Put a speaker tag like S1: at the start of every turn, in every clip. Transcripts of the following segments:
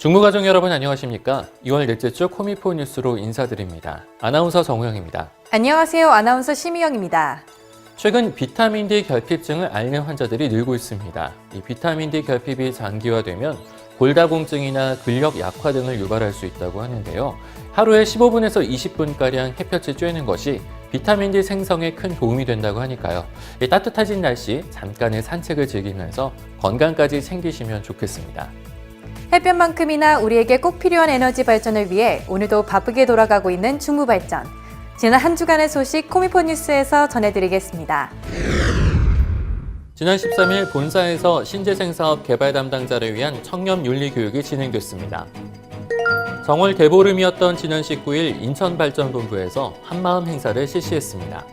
S1: 중부가족 여러분 안녕하십니까? 2월 넷째 주 코미포 뉴스로 인사드립니다. 아나운서 정우영입니다.
S2: 안녕하세요. 아나운서 심희영입니다.
S1: 최근 비타민 D 결핍증을 앓는 환자들이 늘고 있습니다. 이 비타민 D 결핍이 장기화되면 골다공증이나 근력 약화 등을 유발할 수 있다고 하는데요. 하루에 15분에서 20분가량 햇볕을 쬐는 것이 비타민 D 생성에 큰 도움이 된다고 하니까요. 이 따뜻해진 날씨 잠깐의 산책을 즐기면서 건강까지 챙기시면 좋겠습니다.
S2: 햇볕만큼이나 우리에게 꼭 필요한 에너지 발전을 위해 오늘도 바쁘게 돌아가고 있는 중부발전. 지난 한 주간의 소식 코미포 뉴스에서 전해드리겠습니다.
S1: 지난 13일 본사에서 신재생 사업 개발 담당자를 위한 청렴 윤리 교육이 진행됐습니다. 정월 대보름이었던 지난 19일 인천발전본부에서 한마음 행사를 실시했습니다.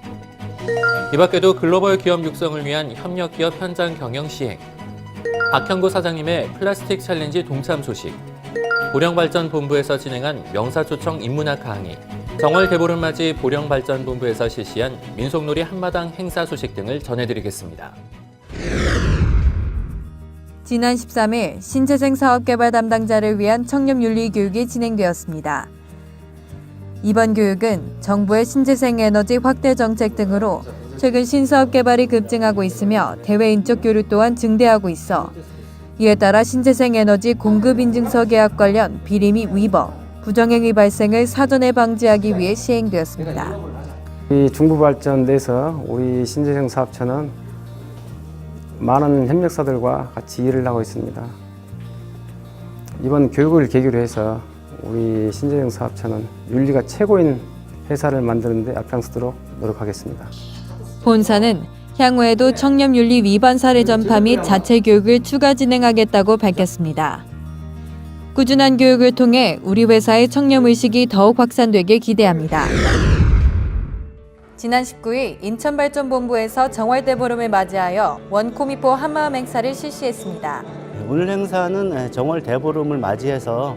S1: 이 밖에도 글로벌 기업 육성을 위한 협력기업 현장 경영 시행, 박형구 사장님의 플라스틱 챌린지 동참 소식, 보령발전본부에서 진행한 명사초청 인문학 강의, 정월 대보름 맞이 보령발전본부에서 실시한 민속놀이 한마당 행사 소식 등을 전해드리겠습니다.
S2: 지난 13일 신재생 사업 개발 담당자를 위한 청렴 윤리 교육이 진행되었습니다. 이번 교육은 정부의 신재생 에너지 확대 정책 등으로 최근 신사업 개발이 급증하고 있으며 대외인적 교류 또한 증대하고 있어 이에 따라 신재생 에너지 공급 인증서 계약 관련 비리 및 위법, 부정행위 발생을 사전에 방지하기 위해 시행되었습니다.
S3: 이 중부발전 내에서 우리 신재생 사업처는 많은 협력사들과 같이 일을 하고 있습니다. 이번 교육을 계기로 해서 우리 신재생 사업처는 윤리가 최고인 회사를 만드는 데 앞장서도록 노력하겠습니다.
S2: 본사는 향후에도 청렴윤리 위반 사례 전파 및 자체 교육을 추가 진행하겠다고 밝혔습니다. 꾸준한 교육을 통해 우리 회사의 청렴의식이 더욱 확산되길 기대합니다. 지난 19일 인천발전본부에서 정월대보름을 맞이하여 원코미포 한마음 행사를 실시했습니다.
S4: 오늘 행사는 정월 대보름을 맞이해서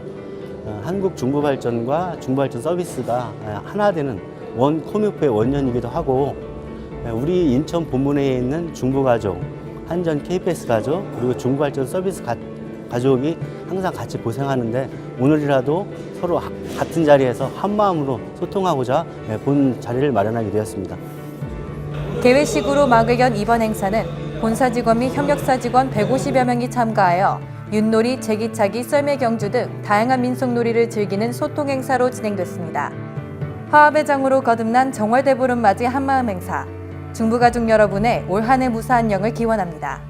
S4: 한국 중부발전과 중부발전 서비스가 하나 되는 원코미포의 원년이기도 하고 우리 인천 본부내에 있는 중부가족, 한전 KPS 가족, 그리고 중부발전 서비스 가족이 항상 같이 고생하는데 오늘이라도 서로 같은 자리에서 한마음으로 소통하고자 본 자리를 마련하게 되었습니다.
S2: 개회식으로 막을 연 이번 행사는 본사 직원 및 협력사 직원 150여 명이 참가하여 윷놀이, 제기차기, 썰매경주 등 다양한 민속놀이를 즐기는 소통 행사로 진행됐습니다. 화합의 장으로 거듭난 정월대보름 맞이 한마음 행사. 중부가족 여러분의 올 한 해 무사한 영을 기원합니다.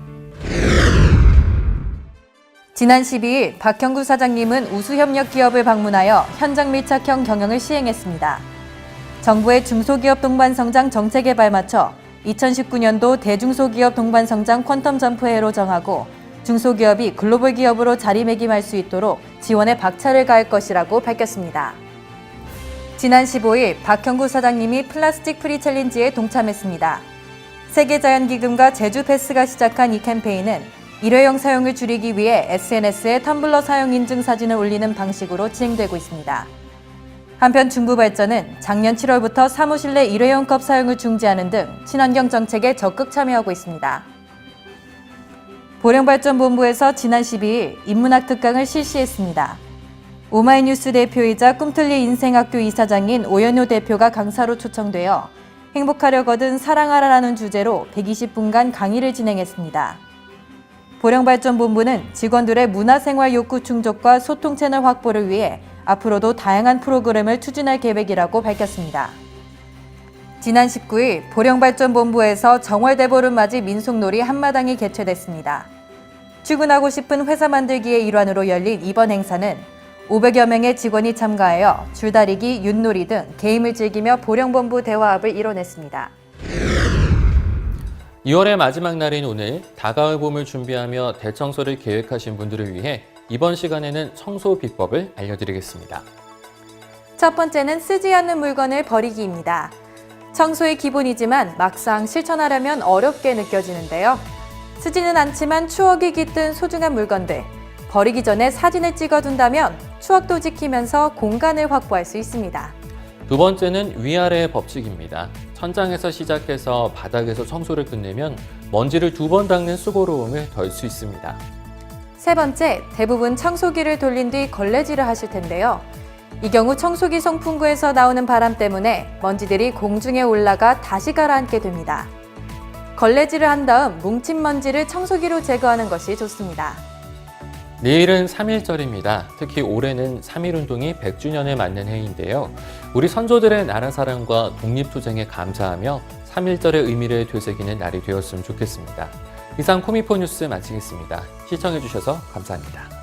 S2: 지난 12일 박형구 사장님은 우수협력기업을 방문하여 현장 밀착형 경영을 시행했습니다. 정부의 중소기업 동반성장 정책에 발맞춰 2019년도 대중소기업 동반성장 퀀텀 점프해로 정하고 중소기업이 글로벌 기업으로 자리매김할 수 있도록 지원에 박차를 가할 것이라고 밝혔습니다. 지난 15일 박형구 사장님이 플라스틱 프리 챌린지에 동참했습니다. 세계자연기금과 제주패스가 시작한 이 캠페인은 일회용 사용을 줄이기 위해 SNS에 텀블러 사용 인증 사진을 올리는 방식으로 진행되고 있습니다. 한편 중부발전은 작년 7월부터 사무실 내 일회용 컵 사용을 중지하는 등 친환경 정책에 적극 참여하고 있습니다. 보령발전본부에서 지난 12일 인문학 특강을 실시했습니다. 오마이뉴스 대표이자 꿈틀리 인생학교 이사장인 오연효 대표가 강사로 초청되어 행복하려거든 사랑하라라는 주제로 120분간 강의를 진행했습니다. 보령발전본부는 직원들의 문화생활 욕구 충족과 소통 채널 확보를 위해 앞으로도 다양한 프로그램을 추진할 계획이라고 밝혔습니다. 지난 19일 보령발전본부에서 정월대보름 맞이 민속놀이 한마당이 개최됐습니다. 출근하고 싶은 회사 만들기의 일환으로 열린 이번 행사는 500여 명의 직원이 참가하여 줄다리기, 윷놀이 등 게임을 즐기며 보령본부 대화합을 이뤄냈습니다.
S1: 2월의 마지막 날인 오늘 다가올 봄을 준비하며 대청소를 계획하신 분들을 위해 이번 시간에는 청소 비법을 알려드리겠습니다.
S2: 첫 번째는 쓰지 않는 물건을 버리기입니다. 청소의 기본이지만 막상 실천하려면 어렵게 느껴지는데요. 쓰지는 않지만 추억이 깃든 소중한 물건들, 버리기 전에 사진을 찍어둔다면 추억도 지키면서 공간을 확보할 수 있습니다.
S1: 두 번째는 위아래의 법칙입니다. 천장에서 시작해서 바닥에서 청소를 끝내면 먼지를 2번 닦는 수고로움을 덜 수 있습니다.
S2: 세 번째, 대부분 청소기를 돌린 뒤 걸레질을 하실 텐데요. 이 경우 청소기 송풍구에서 나오는 바람 때문에 먼지들이 공중에 올라가 다시 가라앉게 됩니다. 걸레질을 한 다음 뭉친 먼지를 청소기로 제거하는 것이 좋습니다.
S1: 내일은 3.1절입니다. 특히 올해는 3.1운동이 100주년을 맞는 해인데요. 우리 선조들의 나라 사랑과 독립투쟁에 감사하며 3.1절의 의미를 되새기는 날이 되었으면 좋겠습니다. 이상 코미포 뉴스 마치겠습니다. 시청해주셔서 감사합니다.